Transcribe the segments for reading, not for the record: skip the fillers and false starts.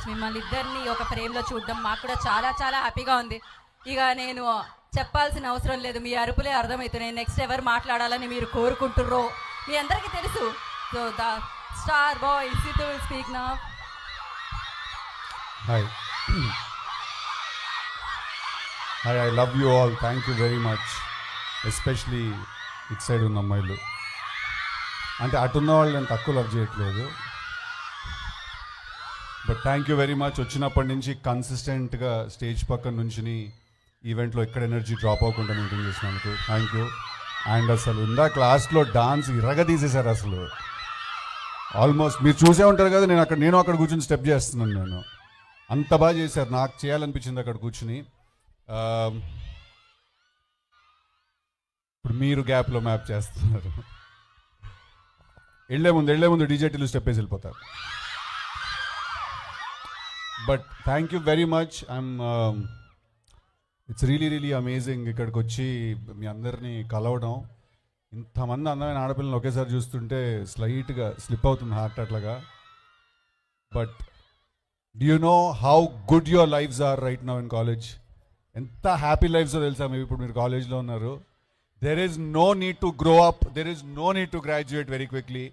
మిమ్మల్ని ఇద్దరిని ఒక ఫ్రేమ్లో చూడడం మాకు కూడా చాలా చాలా హ్యాపీగా ఉంది. ఇక నేను చెప్పాల్సిన అవసరం లేదు, మీ అరుపులే అర్థమవుతున్నాయి నెక్స్ట్ ఎవరు మాట్లాడాలని మీరు కోరుకుంటుర్రో మీ అందరికీ తెలుసు. So the star boy Siddhu will speak now. Hi. Hi, I love you all. Thank you very much. Especially it side ఉన్న అమ్మాయిలు, అంటే అటున్న వాళ్ళు నేను తక్కువ లవ్ చేయట్లేదు. But thank you very much. వచ్చినప్పటి నుంచి కన్సిస్టెంట్గా స్టేజ్ పక్కన నుంచి ఈవెంట్లో ఎక్కడ ఎనర్జీ డ్రాప్ అవ్వకుండా మెయింటైన్ చేసినందుకు థ్యాంక్ యూ. అండ్ అసలు ఇందా క్లాస్లో డాన్స్ ఇరగదీసేశారు అసలు. ఆల్మోస్ట్ మీరు చూసే ఉంటారు కదా, నేను అక్కడ కూర్చొని స్టెప్ చేస్తున్నాను. నేను అంత బాగా చేశారు, నాకు చేయాలనిపించింది అక్కడ కూర్చుని. ఇప్పుడు మీరు గ్యాప్లో మ్యాప్ చేస్తున్నారు. వెళ్ళే ముందు డీజేటీలు స్టెప్ వేసి వెళ్ళిపోతారు. But thank you very much. It's really amazing ఇక్కడికి వచ్చి మీ అందరినీ కలవడం. ఇంతమంది అందమైన ఆడపిల్లలు ఒకేసారి చూస్తుంటే స్లైట్గా స్లిప్ అవుతుంది హార్ట్ అట్లాగా. But do you know how good your lifes are right now in college? ఎంత హ్యాపీ లైఫ్స్ తెలుసా మీరు ఇప్పుడు మీరు కాలేజ్లో ఉన్నారు. There is no need to grow up, there is no need to graduate very quickly.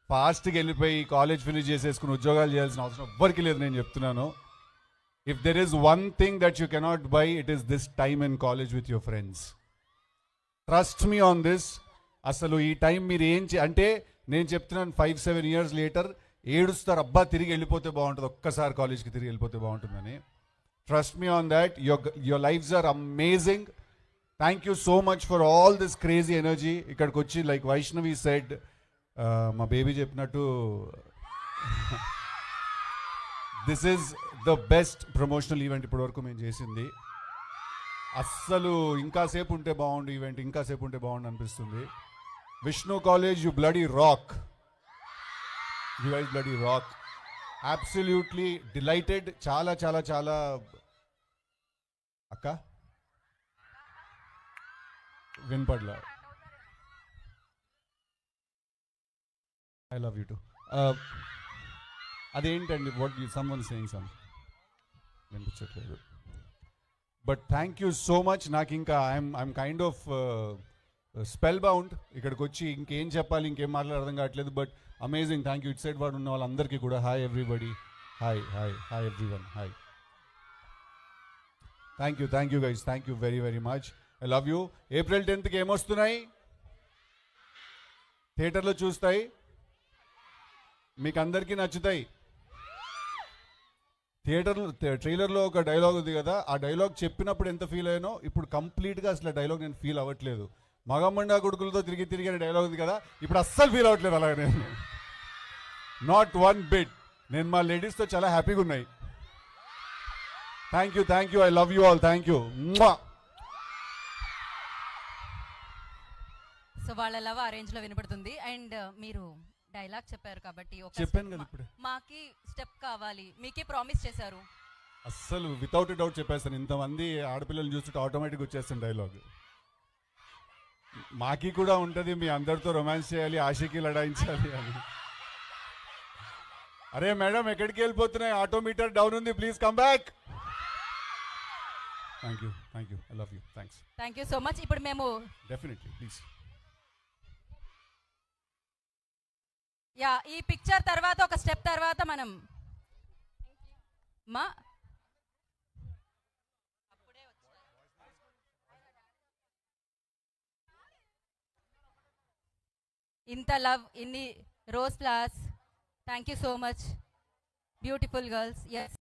ఫాస్ట్గా వెళ్ళిపోయి కాలేజ్ ఫినిష్ చేసేసుకుని ఉద్యోగాలు చేయాల్సిన అవసరం ఎవ్వరికి లేదు. నేను చెప్తున్నాను, if there is one thing that you cannot by, it is this time in college with your friends. Trust me on this. అసలు ఈ టైం మీరు అంటే నేను చెప్తున్నాను 5-7 years లేటర్ ఏడుస్తారు, అబ్బా తిరిగి వెళ్ళిపోతే బాగుంటుంది, ఒక్కసారి కాలేజ్కి తిరిగి వెళ్ళిపోతే బాగుంటుందని. Trust me on that. Your lifes are amazing. Thank you so much for all this crazy energy. ఇక్కడికి వచ్చి లైక్ వైష్ణవి సెడ్, మా బేబీ చెప్పినట్టు this is the best promotional event ఇప్పటివరకు మేము చేసింది. అస్సలు ఇంకాసేపు ఉంటే బాగుండు ఈవెంట్, ఇంకాసేపు ఉంటే బాగుండు అనిపిస్తుంది. Vishnu college, you bloody rock. You guys bloody rock. Absolutely delighted. చాలా చాలా చాలా. అక్క వినపడ్లా. I love you too. అదేంటండి వాట్ సమ్వన్ సేయింగ్ సమ్ వినిపించట్లేదు. But thank you so much. నాకు ఇంకా I'm kind of spellbound. ఇక్కడికి వచ్చి ఇంకేం చెప్పాలి, ఇంకేం మాట్లాడాలి అర్థం కావట్లేదు. But amazing. Thank you. It side వాడు ఉన్న వాళ్ళందరికీ కూడా hi everybody. Hi everyone. Hi. Thank you guys. Thank you very much. I love you. April 10th ఏమొస్తున్నాయి? థియేటర్లో చూస్తాయి, మీకు అందరికీ నచ్చుతాయి. ట్రైలర్లో ఒక డైలాగ్ ఉంది కదా, ఆ డైలాగ్ చెప్పినప్పుడు ఎంత ఫీల్ అయ్యానో ఇప్పుడు కంప్లీట్గా అసలు డైలాగ్ నేను ఫీల్ అవ్వట్లేదు. మగమండా కొడుకులతో తిరిగి డైలాగ్ ఉంది కదా, ఇప్పుడు అస్సలు ఫీల్ అవ్వట్లేదు అలాగే. నేను నాట్ వన్ బిట్. నేను మా లేడీస్తో చాలా హ్యాపీగా ఉన్నాయి. Thank you. I love you all. Thank you. So వాళ్ళ లవ్ ఆ రేంజ్ లో వినపడుతుంది. అండ్ మీరు డైలాగ్ చెప్పారు కాబట్టి చెప్పాను కదా ఇప్పుడు, మాకి స్టెప్ కావాలి, మీకే ప్రామిస్ చేశారు. అస్సలు వితౌట్ డౌట్ చెప్పేస్తాను. ఇంతమంది ఆడపిల్లలు చూస్తుంటే ఆటోమేటిక్ వచ్చేస్తాను డైలాగ్. మాకి కూడా ఉంటుంది, మీ అందరితో రొమాన్స్ చేయాలి, ఆషికి లడాయించాలి అని. అరే మేడం ఎక్కడికి వెళ్ళిపోతున్నాయి, ఆటోమీటర్ డౌన్ ఉంది, please come back. Thank you. I love you. Thank you so much. ఇప్పుడు మేము డెఫినెట్లీ ప్లీజ్. ఈ పిక్చర్ తర్వాత ఒక స్టెప్ తర్వాత మనం ఇంత లవ్, ఇన్ని rose flowers. Thank you so much beautiful girls. Yes.